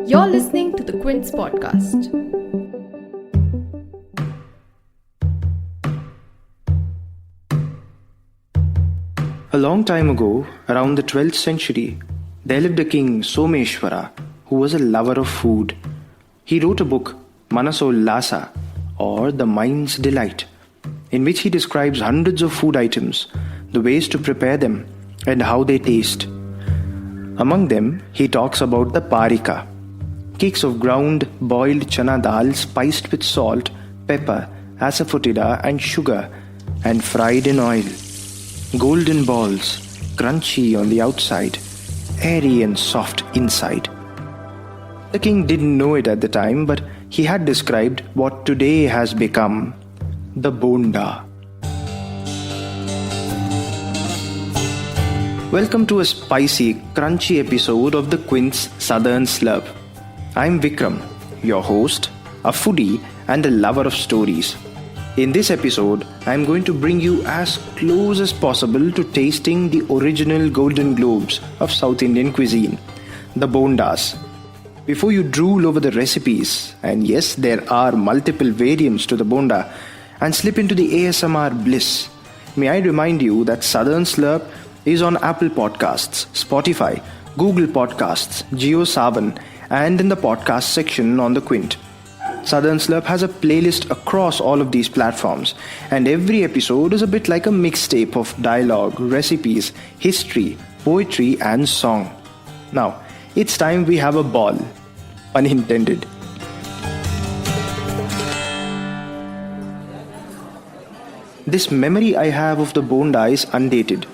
You're listening to the Quint's podcast. A long time ago, around the 12th century, there lived a king, Someshwara, who was a lover of food. He wrote a book, Manasollasa, or The Mind's Delight, in which he describes hundreds of food items, the ways to prepare them, and how they taste. Among them, he talks about the parika, cakes of ground boiled chana dal spiced with salt, pepper, asafoetida and sugar, and fried in oil. Golden balls, crunchy on the outside, airy and soft inside. The king didn't know it at the time, but he had described what today has become the Bonda. Welcome to a spicy, crunchy episode of the Quint's Southern Slurp. I'm Vikram, your host, a foodie and a lover of stories. In this episode, I'm going to bring you as close as possible to tasting the original Golden Globes of South Indian cuisine, the Bondas. Before you drool over the recipes, and yes, there are multiple variants to the Bonda, and slip into the ASMR bliss, may I remind you that Southern Slurp is on Apple Podcasts, Spotify, Google Podcasts, JioSaavn, and in the podcast section on the Quint. Southern Slurp has a playlist across all of these platforms, and every episode is a bit like a mixtape of dialogue, recipes, history, poetry, and song. Now, it's time we have a ball. Pun intended. This memory I have of the Bonda is undated.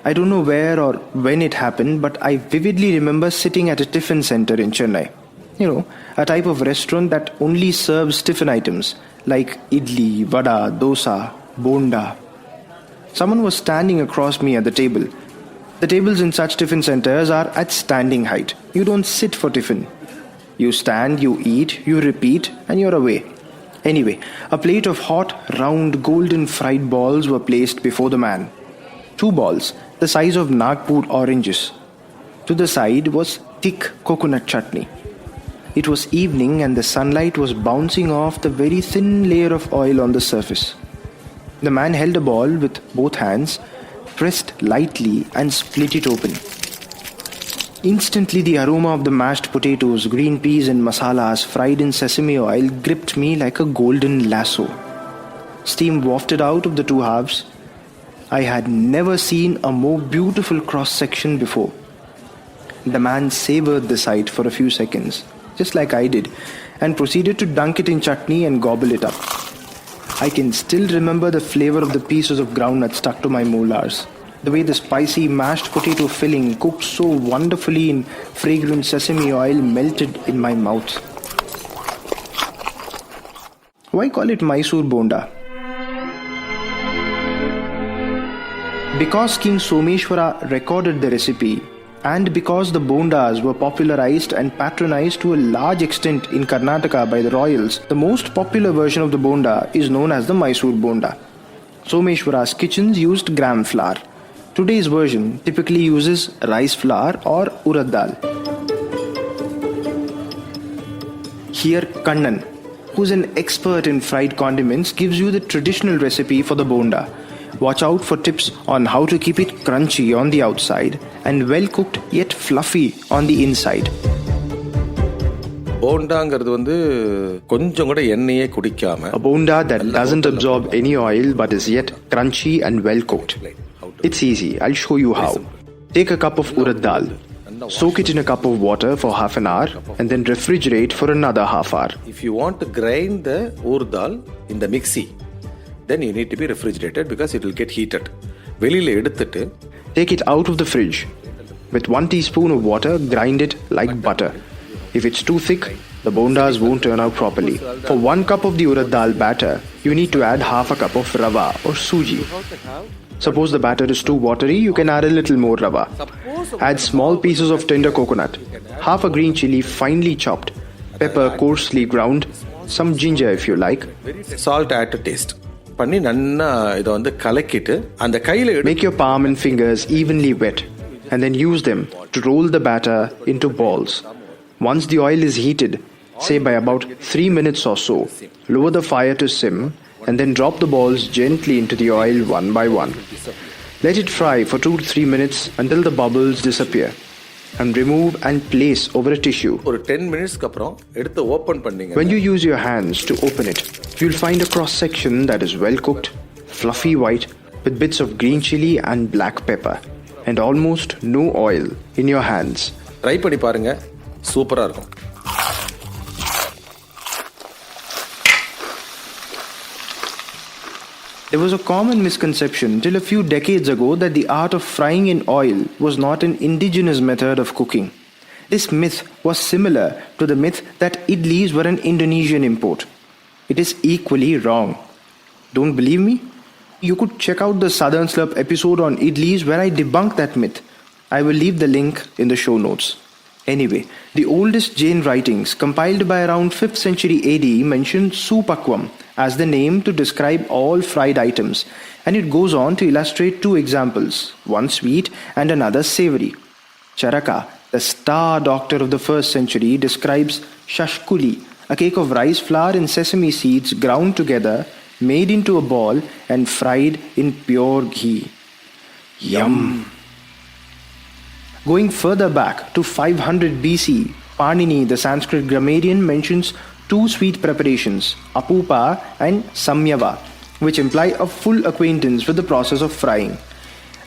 I don't know where or when it happened, but I vividly remember sitting at a tiffin center in Chennai. You know, a type of restaurant that only serves tiffin items like idli, vada, dosa, bonda. Someone was standing across me at the table. The tables in such tiffin centers are at standing height. You don't sit for tiffin. You stand, you eat, you repeat, and you're away. Anyway, a plate of hot, round, golden fried balls were placed before the man. 2 balls, the size of Nagpur oranges. To the side was thick coconut chutney. It was evening and the sunlight was bouncing off the very thin layer of oil on the surface. The man held a ball with both hands, pressed lightly and split it open. Instantly the aroma of the mashed potatoes, green peas and masalas fried in sesame oil gripped me like a golden lasso. Steam wafted out of the 2 halves. I had never seen a more beautiful cross-section before. The man savored the sight for a few seconds, just like I did, and proceeded to dunk it in chutney and gobble it up. I can still remember the flavor of the pieces of groundnut stuck to my molars, the way the spicy mashed potato filling cooked so wonderfully in fragrant sesame oil melted in my mouth. Why call it Mysore Bonda? Because King Someshwara recorded the recipe, and because the Bondas were popularized and patronized to a large extent in Karnataka by the royals, the most popular version of the Bonda is known as the Mysore Bonda. Someshwara's kitchens used gram flour. Today's version typically uses rice flour or urad dal. Here Kannan, who's an expert in fried condiments, gives you the traditional recipe for the Bonda. Watch out for tips on how to keep it crunchy on the outside and well cooked yet fluffy on the inside. போண்டாங்கிறது வந்து கொஞ்சம் கூட எண்ணெயே குடிக்காம A bonda that doesn't absorb any oil but is yet crunchy and well cooked. It's easy. I'll show you how. Take a cup of urad dal. Soak it in a cup of water for half an hour and then refrigerate for another half hour. If you want to grind the urad dal in the mixie, then you need to be refrigerated because it will get heated. வெளியில எடுத்துட்டு take it out of the fridge. With 1 teaspoon of water, grind it like butter. If it's too thick, the bondas won't turn out properly. For 1 cup of the urad dal batter, you need to add half a cup of rava or suji. Suppose the batter is too watery, you can add a little more rava. Add small pieces of tender coconut, half a green chili finely chopped, pepper coarsely ground, some ginger if you like. Salt add to taste. பண்ணி நல்லா இதை வந்து கலக்கிட்டு அந்த கையில் make your palm and fingers evenly wet and then use them to roll the batter into balls. Once the oil is heated, say by about 3 minutes or so, lower the fire to sim and then drop the balls gently into the oil one by one. Let it fry for 2 to 3 minutes until the bubbles disappear and remove and place over a tissue. ஒரு 10 மினிட்ஸ்க்கு அப்புறம் எடுத்து open பண்ணீங்க. When you use your hands to open it, you'll find a cross section that is well cooked, fluffy white with bits of green chili and black pepper and almost no oil in your hands. Try பண்ணி பாருங்க, சூப்பரா இருக்கும். There was a common misconception till a few decades ago that the art of frying in oil was not an indigenous method of cooking. This myth was similar to the myth that idlis were an Indonesian import. It is equally wrong. Don't believe me? You could check out the Southern Slurp episode on idlis where I debunk that myth. I will leave the link in the show notes. Anyway, the oldest Jain writings compiled by around 5th century AD mention supakwam as the name to describe all fried items, and it goes on to illustrate 2 examples, one sweet and another savory. Charaka, the star doctor of the 1st century, describes shashkuli, a cake of rice flour and sesame seeds ground together, made into a ball and fried in pure ghee. Yum! Going further back to 500 BC, Panini, the Sanskrit grammarian, mentions 2 sweet preparations, apupa and samyava, which imply a full acquaintance with the process of frying.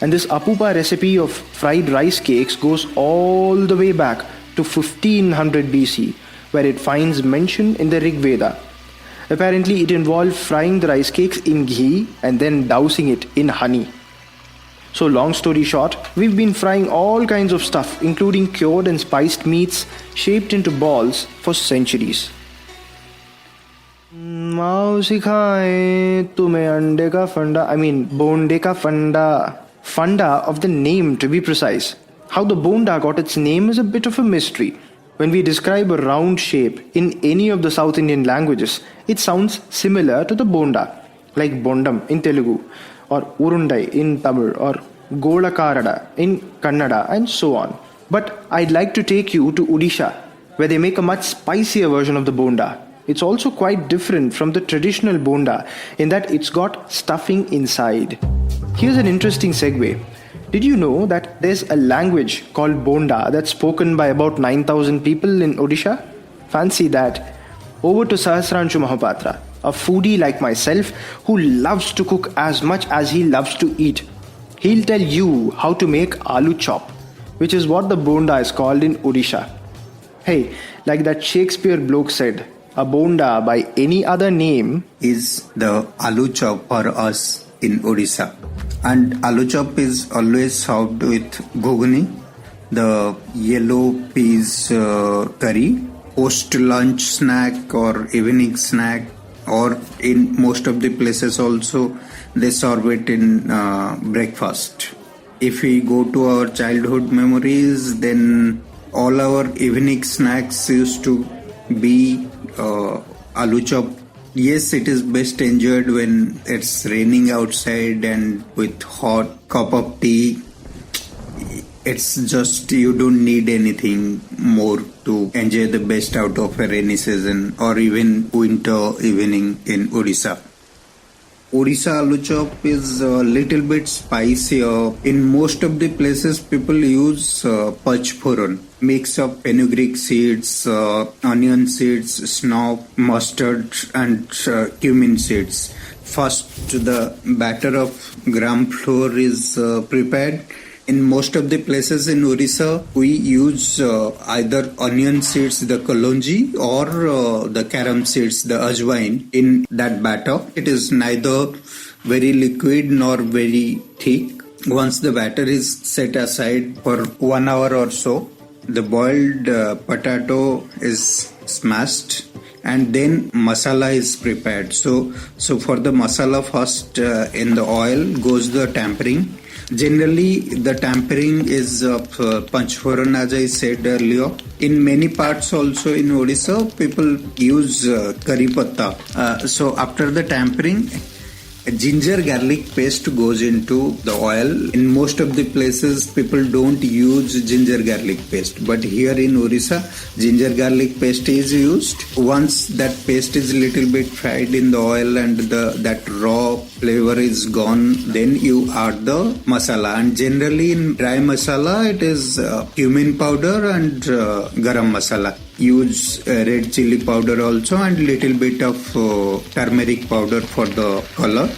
And this apupa recipe of fried rice cakes goes all the way back to 1500 BC, where it finds mention in the Rig Veda. Apparently, it involved frying the rice cakes in ghee and then dousing it in honey. So long story short, we've been frying all kinds of stuff, including cured and spiced meats shaped into balls for centuries. Bonde ka fanda. Fanda of the name, to be precise. How the Bonda got its name is a bit of a mystery. When we describe a round shape in any of the South Indian languages, it sounds similar to the Bonda, like Bondam in Telugu, or Urundai in Tamil, or Golakarada in Kannada, and so on. But I'd like to take you to Odisha, where they make a much spicier version of the Bonda. It's also quite different from the traditional Bonda in that it's got stuffing inside. Here's an interesting segue. Did you know that there's a language called Bonda that's spoken by about 9,000 people in Odisha? Fancy that. Over to Sahasranshu Mahapatra, a foodie like myself who loves to cook as much as he loves to eat. He'll tell you how to make aloo chop, which is what the Bonda is called in Odisha. Hey, like that Shakespeare bloke said, a Bonda by any other name is the aloo chop for us in Odisha. And aloo chop is always served with ghugni, the yellow peas curry, post-lunch snack or evening snack, or in most of the places also they serve it in breakfast. If we go to our childhood memories, then all our evening snacks used to be aloo chop. Yes, it is best enjoyed when it's raining outside and with hot cup of tea. It's just you don't need anything more to enjoy the best out of a rainy season or even winter evening in Odisha. Odisha aloo chop is a little bit spicier. In most of the places, people use pachforon, mix of fenugreek seeds, onion seeds, snap, mustard, and cumin seeds. First, the batter of gram flour is prepared. In most of the places in Odisha, we use either onion seeds, the kalonji, or the carom seeds, the ajwain, in that batter. It is neither very liquid nor very thick. Once the batter is set aside for 1 hour or so, the boiled potato is smashed and then masala is prepared. So for the masala first in the oil goes the tempering. Generally, the tempering is panchforan, as I said earlier. In many parts also in Odisha, people use curry patta. So after the tempering, ginger garlic paste goes into the oil. In most of the places, people don't use ginger garlic paste, but here in Orissa, ginger garlic paste is used. Once that paste is a little bit fried in the oil and that raw flavor is gone, then you add the masala. And generally in dry masala, it is cumin powder and garam masala. Use red chili powder also and little bit of turmeric powder for the color.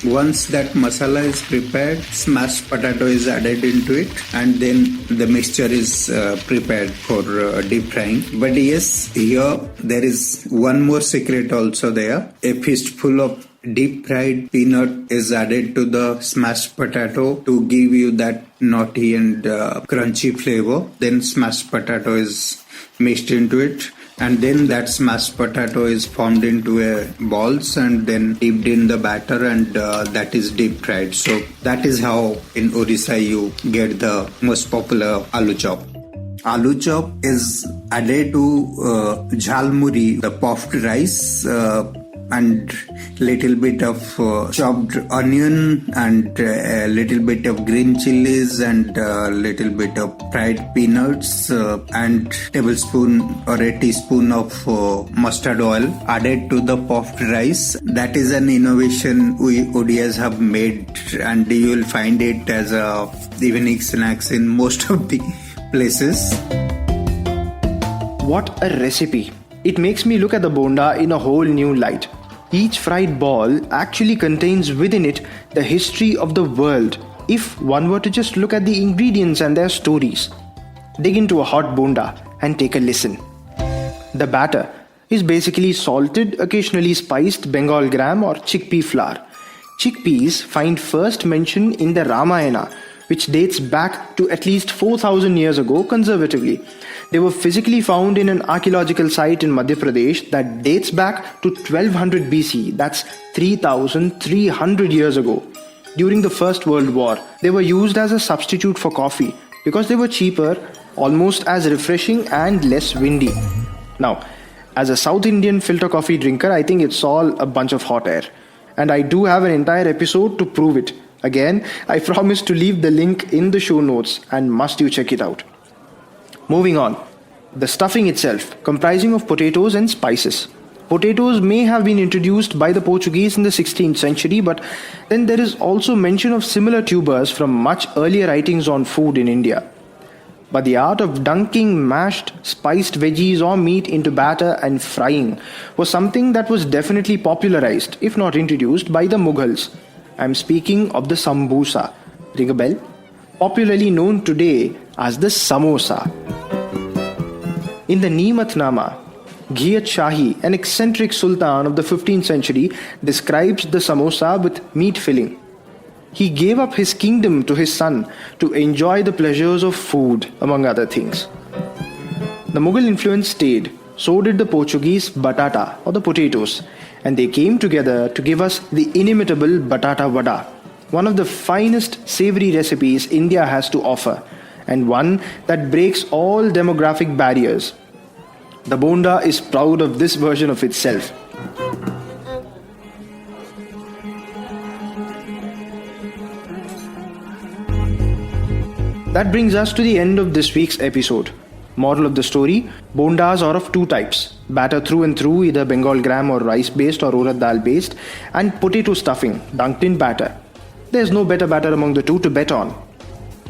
Once that masala is prepared, smashed potato is added into it, and then the mixture is prepared for deep frying. But yes, here there is one more secret also there. A fistful of deep fried peanut is added to the smashed potato to give you that nutty and crunchy flavor. Then smashed potato is mixed into it, and then that smashed potato is formed into balls and then dipped in the batter, and that is deep fried. So that is how in Orissa you get the most popular aloo chop. Aloo chop is added to jhalmuri, the puffed rice, and little bit of chopped onion and a little bit of green chilies and a little bit of fried peanuts and tablespoon or a teaspoon of mustard oil added to the puffed rice. That is an innovation we ODIs have made, and you will find it as a evening snacks in most of the places. What a recipe! It makes me look at the Bonda in a whole new light. Each fried ball actually contains within it the history of the world if one were to just look at the ingredients and their stories. Dig into a hot Bonda and take a listen. The batter is basically salted, occasionally spiced Bengal gram or chickpea flour. Chickpeas find first mention in the Ramayana, which dates back to at least 4,000 years ago conservatively. They were physically found in an archaeological site in Madhya Pradesh that dates back to 1200 BC, that's 3,300 years ago. During the First World War, they were used as a substitute for coffee because they were cheaper, almost as refreshing and less windy. Now, as a South Indian filter coffee drinker, I think it's all a bunch of hot air. And I do have an entire episode to prove it. Again, I promise to leave the link in the show notes, and must you check it out. Moving on, the stuffing itself, comprising of potatoes and spices. Potatoes may have been introduced by the Portuguese in the 16th century, but then there is also mention of similar tubers from much earlier writings on food in India. But the art of dunking mashed, spiced veggies or meat into batter and frying was something that was definitely popularized, if not introduced, by the Mughals. I'm speaking of the sambusa. Ring a bell? Popularly known today as the samosa. In the Neematnama, Ghiyat Shahi, an eccentric sultan of the 15th century, describes the samosa with meat filling. He gave up his kingdom to his son to enjoy the pleasures of food, among other things. The Mughal influence stayed, so did the Portuguese batata, or the potatoes, and they came together to give us the inimitable batata vada, one of the finest savory recipes India has to offer, and one that breaks all demographic barriers. The Bonda is proud of this version of itself. That brings us to the end of this week's episode. Moral of the story, Bondas are of two types. Batter through and through, either Bengal gram or rice based or urad dal based, and potato stuffing, dunked in batter. There's no better batter among the two to bet on.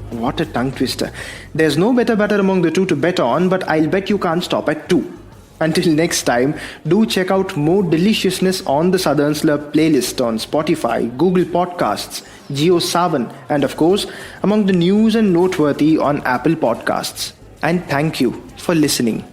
What a tongue twister. There's no better batter among the two to bet on, but I'll bet you can't stop at two. Until next time, do check out more deliciousness on the Southern Slurp playlist on Spotify, Google Podcasts, JioSaavn, and of course, among the news and noteworthy on Apple Podcasts. And thank you for listening.